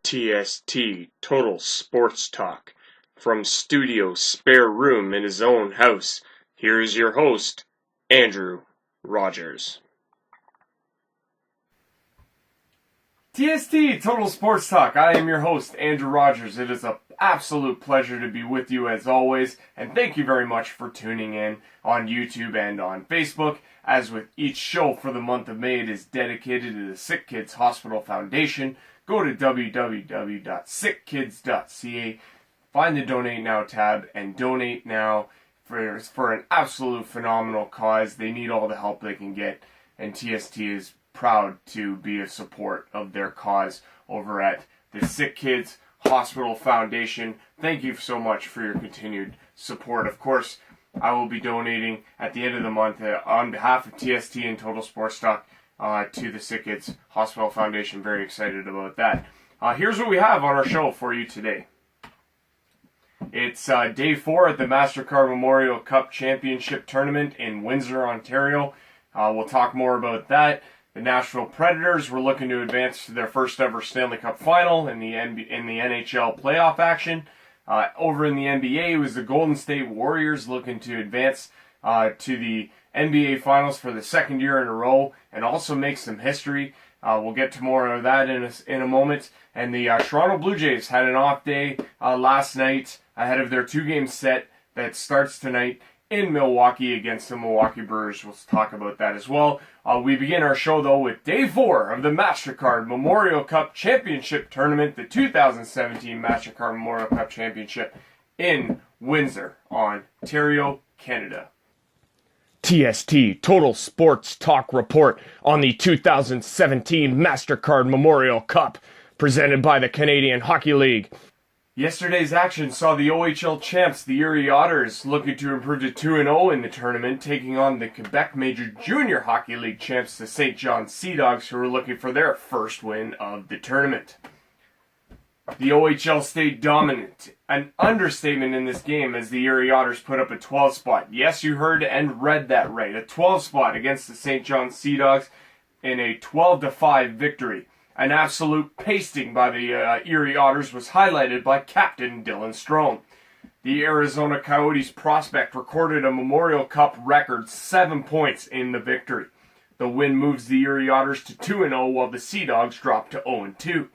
TST Total Sports Talk. From studio spare room in his own house, here is your host, Andrew Rogers. TST Total Sports Talk. I am your host, Andrew Rogers. It is an absolute pleasure to be with you as always, and thank you very much for tuning in on YouTube and on Facebook. As with each show for the month of May, it is dedicated to the Sick Kids Hospital Foundation. Go to www.sickkids.ca, find the Donate Now tab, and donate now for an absolute phenomenal cause. They need all the help they can get, and TST is proud to be a support of their cause over at the Sick Kids Hospital Foundation. Thank you so much for your continued support. Of course, I will be donating at the end of the month on behalf of TST and Total Sports Talk to the Sick Kids Hospital Foundation. Very excited about that. Here's what we have on our show for you today. It's day 4 at the MASTERCARD Memorial Cup Championship Tournament in Windsor, Ontario. We'll talk more about that. The Nashville Predators were looking to advance to their first ever Stanley Cup final in the NHL playoff action. Over in the NBA, it was the Golden State Warriors looking to advance to the NBA Finals for the second year in a row and also make some history. We'll get to more of that in a moment. And the Toronto Blue Jays had an off day last night ahead of their 2-game set that starts tonight in Milwaukee against the Milwaukee Brewers. We'll talk about that as well. We begin our show, though, with Day 4 of the MasterCard Memorial Cup Championship Tournament, the 2017 MasterCard Memorial Cup Championship in Windsor, Ontario, Canada. TST Total Sports Talk report on the 2017 MasterCard Memorial Cup, presented by the Canadian Hockey League. Yesterday's action saw the OHL champs, the Erie Otters, looking to improve to 2-0 in the tournament, taking on the Quebec Major Junior Hockey League champs, the St. John Sea Dogs, who are looking for their first win of the tournament. The OHL stayed dominant, an understatement in this game as the Erie Otters put up a 12 spot. Yes, you heard and read that right. A 12 spot against the St. John Sea Dogs in a 12-5 victory. An absolute pasting by the Erie Otters was highlighted by Captain Dylan Strome. The Arizona Coyotes prospect recorded a Memorial Cup record 7 points in the victory. The win moves the Erie Otters to 2-0 while the Sea Dogs drop to 0-2.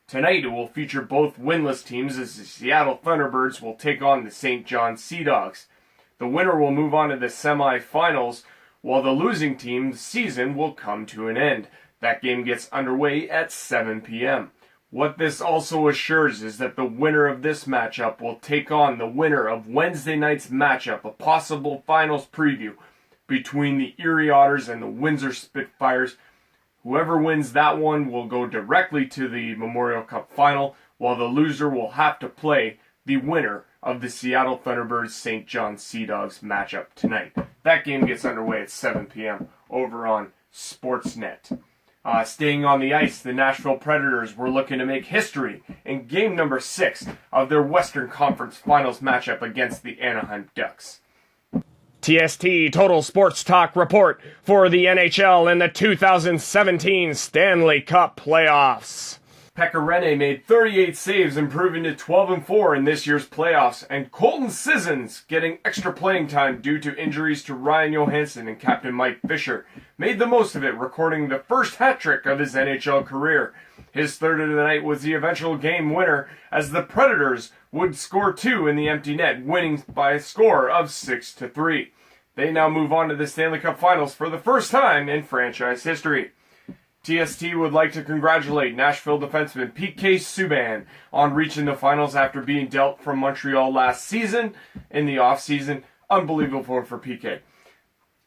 Tonight it will feature both winless teams as the Seattle Thunderbirds will take on the St. John Sea Dogs. The winner will move on to the semifinals while the losing team's season will come to an end. That game gets underway at 7 p.m. What this also assures is that the winner of this matchup will take on the winner of Wednesday night's matchup, a possible finals preview between the Erie Otters and the Windsor Spitfires. Whoever wins that one will go directly to the Memorial Cup final, while the loser will have to play the winner of the Seattle Thunderbirds St. John Sea Dogs matchup tonight. That game gets underway at 7 p.m. over on Sportsnet. Staying on the ice, the Nashville Predators were looking to make history in game number 6 of their Western Conference Finals matchup against the Anaheim Ducks. TST Total Sports Talk report for the NHL in the 2017 Stanley Cup playoffs. Pekka Rinne made 38 saves, improving to 12-4 in this year's playoffs, and Colton Sissons, getting extra playing time due to injuries to Ryan Johansson and Captain Mike Fisher, made the most of it, recording the first hat-trick of his NHL career. His third of the night was the eventual game winner, as the Predators would score 2 in the empty net, winning by a score of 6-3. They now move on to the Stanley Cup Finals for the first time in franchise history. TST would like to congratulate Nashville defenseman PK Subban on reaching the finals after being dealt from Montreal last season in the offseason. Unbelievable for PK.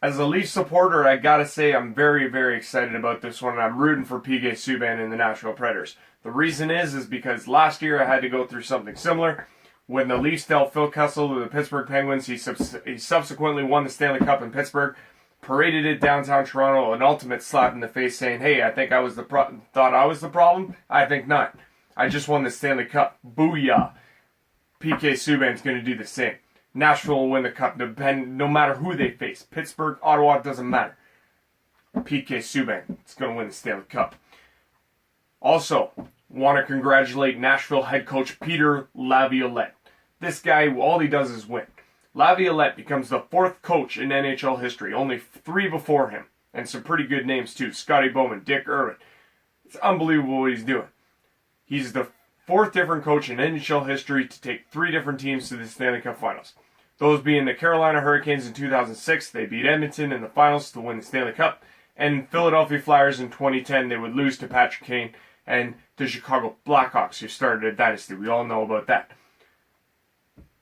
As a Leaf supporter, I gotta say I'm very, very excited about this one, and I'm rooting for PK Subban and the Nashville Predators. The reason is because last year I had to go through something similar. When the Leafs dealt Phil Kessel to the Pittsburgh Penguins, he subsequently won the Stanley Cup in Pittsburgh, paraded it downtown Toronto, an ultimate slap in the face, saying, "Hey, I think thought I was the problem. I think not. I just won the Stanley Cup. Booyah!" PK Subban's going to do the same. Nashville will win the cup, no matter who they face. Pittsburgh, Ottawa, doesn't matter. PK Subban is going to win the Stanley Cup. Also, Want to congratulate Nashville head coach Peter Laviolette. This guy, all he does is win. Laviolette becomes the 4th coach in NHL history, only 3 before him, and some pretty good names too. Scotty Bowman, Dick Irwin. It's unbelievable what he's doing. He's the 4th different coach in NHL history to take 3 different teams to the Stanley Cup Finals. Those being the Carolina Hurricanes in 2006, they beat Edmonton in the finals to win the Stanley Cup, and Philadelphia Flyers in 2010, they would lose to Patrick Kane and the Chicago Blackhawks, who started a dynasty. We all know about that.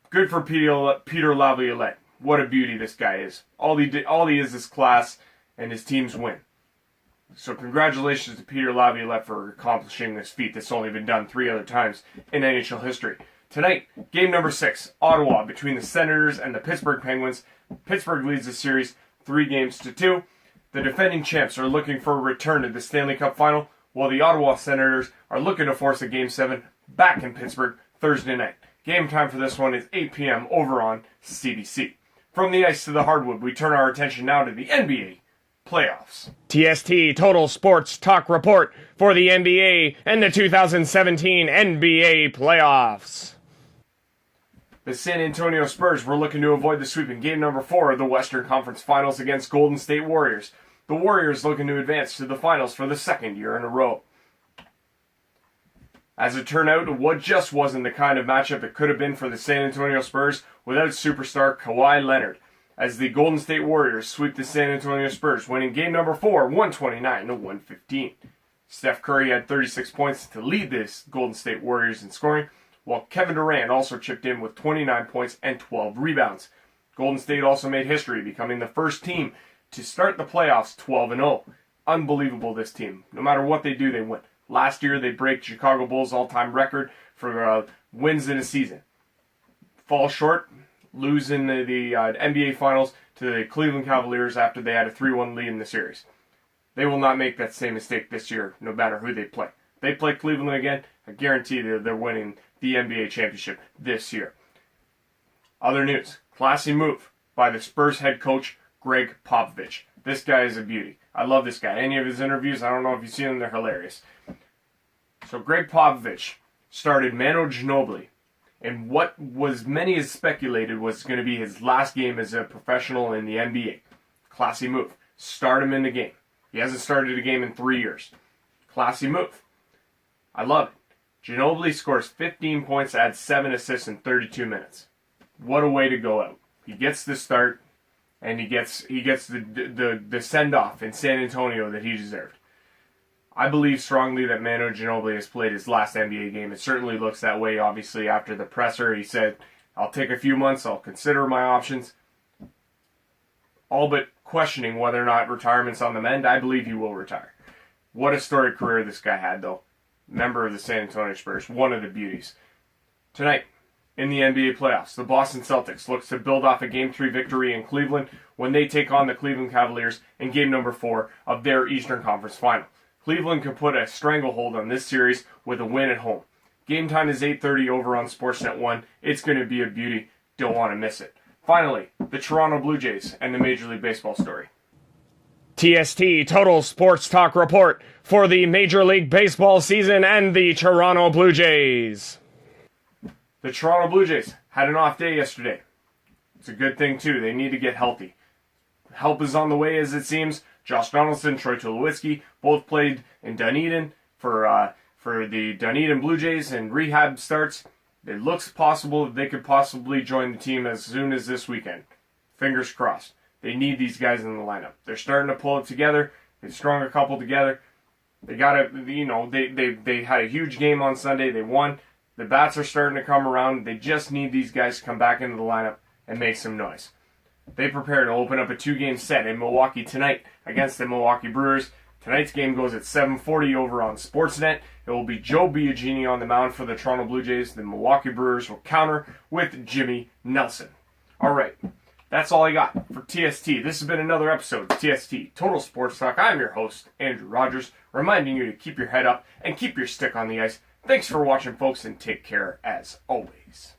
Good for Peter Laviolette. What a beauty this guy is. All he is class, and his teams win. So congratulations to Peter Laviolette for accomplishing this feat that's only been done 3 other times in NHL history. Tonight, game number 6, Ottawa between the Senators and the Pittsburgh Penguins. Pittsburgh leads the series 3-2. The defending champs are looking for a return to the Stanley Cup Final, while the Ottawa Senators are looking to force a Game 7 back in Pittsburgh Thursday night. Game time for this one is 8 p.m. over on CBC. From the ice to the hardwood, we turn our attention now to the NBA playoffs. TST Total Sports Talk Report for the NBA and the 2017 NBA playoffs. The San Antonio Spurs were looking to avoid the sweep in game number 4 of the Western Conference Finals against Golden State Warriors. The Warriors looking to advance to the finals for the 2nd year in a row. As it turned out, what just wasn't the kind of matchup it could have been for the San Antonio Spurs without superstar Kawhi Leonard, as the Golden State Warriors sweep the San Antonio Spurs, winning game number 4, 129-115. Steph Curry had 36 points to lead this Golden State Warriors in scoring, while Kevin Durant also chipped in with 29 points and 12 rebounds. Golden State also made history, becoming the first team to start the playoffs 12-0. Unbelievable, this team. No matter what they do, they win. Last year, they break Chicago Bulls' all-time record for wins in a season. Fall short, losing the NBA Finals to the Cleveland Cavaliers after they had a 3-1 lead in the series. They will not make that same mistake this year, no matter who they play. If they play Cleveland again, I guarantee they're winning the NBA championship this year. Other news, classy move by the Spurs head coach, Greg Popovich. This guy is a beauty. I love this guy. Any of his interviews, I don't know if you've seen them, they're hilarious. So Greg Popovich started Manu Ginobili in what was many has speculated was going to be his last game as a professional in the NBA. Classy move. Start him in the game. He hasn't started a game in 3 years. Classy move. I love it. Ginobili scores 15 points, adds 7 assists in 32 minutes. What a way to go out. He gets the start, and he gets the send-off in San Antonio that he deserved. I believe strongly that Manu Ginobili has played his last NBA game. It certainly looks that way, obviously, after the presser. He said, I'll take a few months, I'll consider my options. All but questioning whether or not retirement's on the mend. I believe he will retire. What a storied career this guy had, though. Member of the San Antonio Spurs, one of the beauties. Tonight, in the NBA playoffs, the Boston Celtics looks to build off a Game 3 victory in Cleveland when they take on the Cleveland Cavaliers in game number 4 of their Eastern Conference Final. Cleveland can put a stranglehold on this series with a win at home. Game time is 8:30 over on Sportsnet 1. It's going to be a beauty. Don't want to miss it. Finally, the Toronto Blue Jays and the Major League Baseball story. TST Total Sports Talk Report for the Major League Baseball season and the Toronto Blue Jays. The Toronto Blue Jays had an off day yesterday. It's a good thing, too. They need to get healthy. Help is on the way, as it seems. Josh Donaldson, Troy Tulowitzki both played in Dunedin for the Dunedin Blue Jays in rehab starts. It looks possible that they could possibly join the team as soon as this weekend. Fingers crossed. They need these guys in the lineup. They're starting to pull it together. They've strung a couple together. They got to, they had a huge game on Sunday. They won. The bats are starting to come around. They just need these guys to come back into the lineup and make some noise. They prepare to open up a 2-game set in Milwaukee tonight against the Milwaukee Brewers. Tonight's game goes at 7:40 over on Sportsnet. It will be Joe Biagini on the mound for the Toronto Blue Jays. The Milwaukee Brewers will counter with Jimmy Nelson. All right, that's all I got for TST. This has been another episode of TST, Total Sports Talk. I'm your host, Andrew Rogers, reminding you to keep your head up and keep your stick on the ice. Thanks for watching, folks, and take care as always.